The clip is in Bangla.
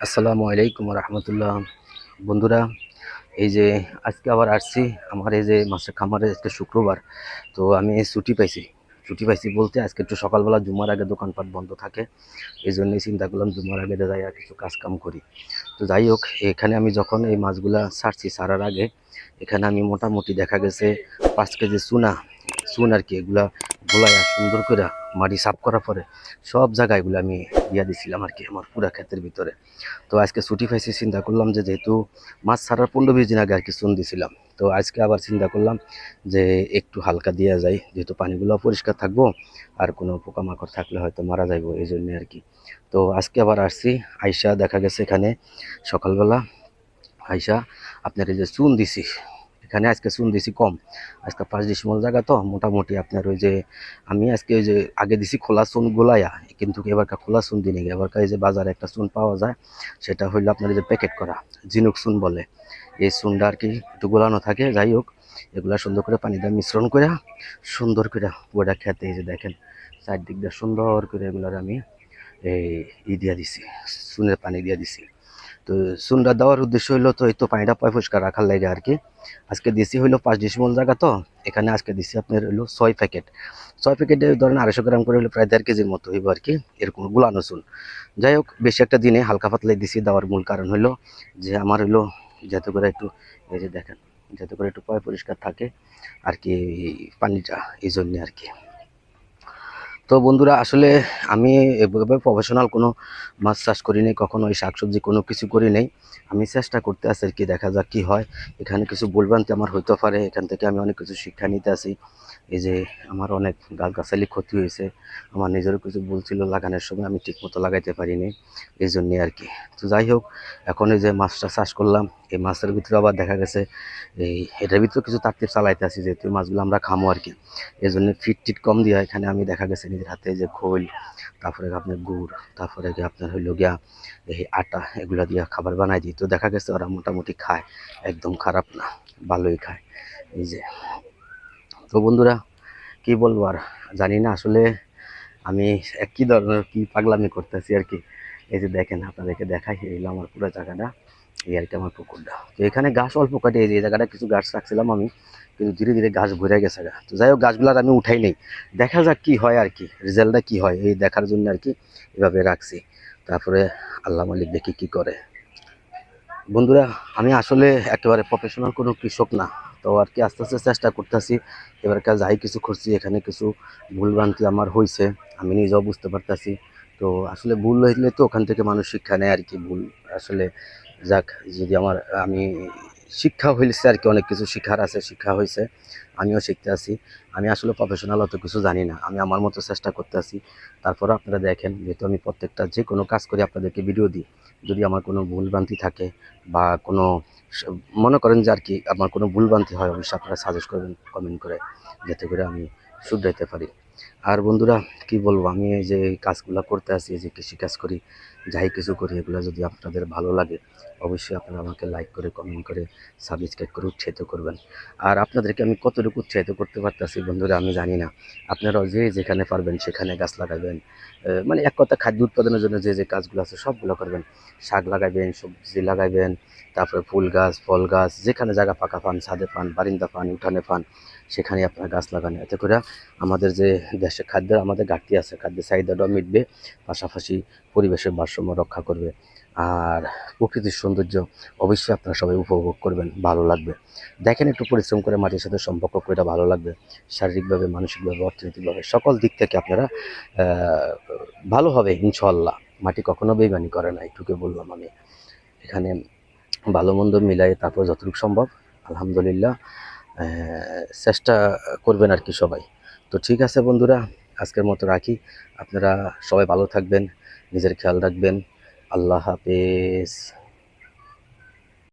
আসসালামু আলাইকুম রহমতুল্লাহ। বন্ধুরা, এই যে আজকে আবার আসছি আমার এই যে মাছের খামারে। আজকে শুক্রবার, তো আমি ছুটি পাইছি বলতে আজকে একটু সকালবেলা জুমার আগে দোকানপাট বন্ধ থাকে, এই জন্যই চিন্তা করলাম জুমার আগে যাই আর কিছু কাজ কাম করি। তো যাই হোক, এখানে আমি যখন এই মাছগুলা ছাড়ার আগে এখানে আমি মোটামুটি দেখা গেছে 5 কেজি চুন আর কি, এগুলা গোলায় সুন্দর করে মাটি সাফ করার পরে সব জায়গায় এগুলো আমি দিয়া দিছিলাম আর কি আমার পুরা ক্ষেতের ভিতরে। তো আজকে ছুটি পাইছি, চিন্তা করলাম যে যেহেতু মাছ ছাড়ার 15-20 দিন আগে আর কি চুন দিছিলাম, তো আজকে আবার চিন্তা করলাম যে একটু হালকা দেওয়া যায়, যেহেতু পানিগুলো পরিষ্কার থাকবো আর কোনো পোকামাকড় থাকলে হয়তো মারা যাইবো, এই জন্য আর কি। তো আজকে আবার আসছি, আইসা দেখা গেছে এখানে সকালবেলা আইসা আপনার এই যে চুন দিছি, এখানে আজকে চুন দিছি কম। আজকে 5 ডিসিমল জায়গা, তো মোটামুটি আপনার ওই যে আমি আজকে ওই যে আগে দিছি খোলা চুন গোলাইয়া, কিন্তু এবারকার খোলা চুন দিনে এবারকার এই যে বাজারে একটা চুন পাওয়া যায়, সেটা হইলো আপনার এই যে প্যাকেট করা ঝিনুক চুন বলে, এই চুনটা আর কি একটু গোলানো থাকে। যাই হোক, এগুলা সুন্দর করে পানি দিয়ে মিশ্রণ করে সুন্দর করে ওটা খেতে, এই যে দেখেন চারদিক দিয়ে সুন্দর করে এগুলার আমি এই দিয়া দিছি, চুনের পানি দিয়ে দিছি। তো চুনটা দেওয়ার উদ্দেশ্য হইলো তো এই তো পানিটা পরিষ্কার রাখার লাগে আর কি। আজকে দিছি হইলো 5 ডিসিমল জায়গা, তো এখানে আজকে দিছি আপনার হইলো 6 প্যাকেট। 6 প্যাকেটে ধরেন 250 গ্রাম করে হইলো প্রায় 1.5 কেজির মতো হইব আর কি, এরকম গুলানো চুন। যাই হোক, বেশি একটা দিনে হালকা পাতলাই দিছি, দেওয়ার মূল কারণ হইলো যে আমার হইলো যাতে করে একটু, এই যে দেখেন, যাতে করে একটু পরিষ্কার থাকে আর কি পানিটা, এই জন্যে আর কি। তো বন্ধুরা, আসলে আমি এভাবে প্রফেশনাল কোনো মাছ চাষ করি নাই কখনো, ওই শাকসবজি কোনো কিছু করি নাই। আমি চেষ্টা করতে আছি আর কি, দেখা যাক কি হয়। এখানে কিছু ভুলভ্রান্তি আমার হইতে পারে, এখান থেকে আমি অনেক কিছু শিক্ষা নিতে আছি। এই যে আমার অনেক গাছগাছালি ক্ষতি হয়েছে, আমার নিজেরও কিছু ভুল ছিল, লাগানোর সময় আমি ঠিক মতো লাগাইতে পারিনি, এই জন্যে আর কি। তো যাই হোক, এখন এই যে মাছটা চাষ করলাম, এই মাছের ভিতরে আবার দেখা গেছে এই এটার ভিতরে কিছু তাকতির চালাইতে আছি, যেহেতু মাছগুলো আমরা খামো আর কি। এই জন্য ফিট টিট কম দিয়ে এখানে আমি দেখা গেছে নিজের হাতে যে খোল, তারপরে আপনার গুড়, তারপরে আপনার হইল গিয়া এই আটা, এগুলা দিয়ে খাবার বানাই দিই। তো দেখা গেছে ওরা মোটামুটি খায়, একদম খারাপ না, ভালোই খায়। এই যে, তো বন্ধুরা, কি বলবো আর, জানি না আসলে আমি একই ধরনের কি পাগলামি করতেছি আর কি। এই যে দেখেন, আপনাদেরকে দেখাই, এলো আমার পুরো জায়গাটা, এই আর কি আমার পুকুরটা। তো এখানে ঘাস অল্প কাটে, এই যে এই জায়গাটা কিছু ঘাস রাখছিলাম আমি, কিন্তু ধীরে ধীরে ঘাস ভরে গেছে গা। তো যাই হোক, গাছগুলার আমি উঠাই নেই, দেখা যাক কি হয় আর কি, রেজাল্টটা কি হয় এই দেখার জন্য আর কি এভাবে রাখছি। তারপরে আল্লাহ মালিক দেখি কি করে। বন্ধুরা, আমি আসলে একেবারে প্রফেশনাল কোনো কৃষক না, তো আর কি আস্তে আস্তে চেষ্টা করতেছি। এবার কাজ যাই কিছু করছি, এখানে কিছু ভুলভ্রান্তি আমার হয়েছে, আমি নিজেও বুঝতে পারতাছি। তো আসলে ভুল হইলে তো ওখান থেকে মানুষ শিক্ষা নেয় আর কি। ভুল আসলে যাক, যদি আমি শিক্ষা হয়েছে আর কি, অনেক কিছু শিখার আছে, শিক্ষা হয়েছে, আমিও শিখতে আছি। আমি আসলে প্রফেশনাল অত কিছু জানি না, আমি আমার মতো চেষ্টা করতে আছি। তারপরে আপনারা দেখেন, যেহেতু আমি প্রত্যেকটা যে কোনো কাজ করি আপনাদেরকে ভিডিও দিই, যদি আমার কোনো ভুলভ্রান্তি থাকে বা কোনো মনে করেন যে আর কি আমার কোনো ভুলভ্রান্তি হয়, অবশ্যই আপনারা সাজেস্ট করবেন কমেন্ট করে, যাতে করে আমি শুধরাইতে পারি। আর বন্ধুরা, কি বলবো, আমি এই যে কাজগুলো করতে আসি, এই যে কৃষিকাজ করি, যাই কিছু করি, এগুলো যদি আপনাদের ভালো লাগে অবশ্যই আপনারা আমাকে লাইক করে, কমেন্ট করে, সাবস্ক্রাইব করে উৎসাহিত করবেন। আর আপনাদেরকে আমি কতটুকু উৎসাহিত করতে পারতেছি বন্ধুরা আমি জানি না। আপনারাও যে যেখানে পারবেন সেখানে গাছ লাগাবেন, মানে এক কথা খাদ্য উৎপাদনের জন্য যে যে কাজগুলো আছে সবগুলো করবেন। শাক লাগাইবেন, সবজি লাগাইবেন, তারপরে ফুল গাছ, ফল গাছ, যেখানে জায়গা ফাঁকা পান, ছাদে পান, বারিন্দা পান, উঠানে পান, সেখানে আপনার গাছ লাগান। এতে করে আমাদের যে দেশে খাদ্যের আমাদের ঘাটতি আছে, খাদ্যের চাহিদাটাও মিটবে, পাশাপাশি পরিবেশের ভারসাম্য রক্ষা করবে। আর প্রকৃতির সৌন্দর্য অবশ্যই আপনারা সবাই উপভোগ করবেন, ভালো লাগবে। দেখেন, একটু পরিশ্রম করে মাটির সাথে সম্পর্ক করে ভালো লাগবে। শারীরিকভাবে, মানসিকভাবে, অর্থনৈতিকভাবে সকল দিক থেকে আপনারা ভালো হবে ইনশাআল্লাহ। মাটি কখনো বেইমানি করে না, এইটুকু বললাম আমি। এখানে ভালো মন্দ মিলাই তারপর যতটুকু সম্ভব আলহামদুলিল্লাহ চেষ্টা করবেন আর কি সবাই। তো ঠিক আছে বন্ধুরা, আজকের মতো রাখি। আপনারা সবাই ভালো থাকবেন, নিজের খেয়াল রাখবেন। আল্লাহ হাফেজ।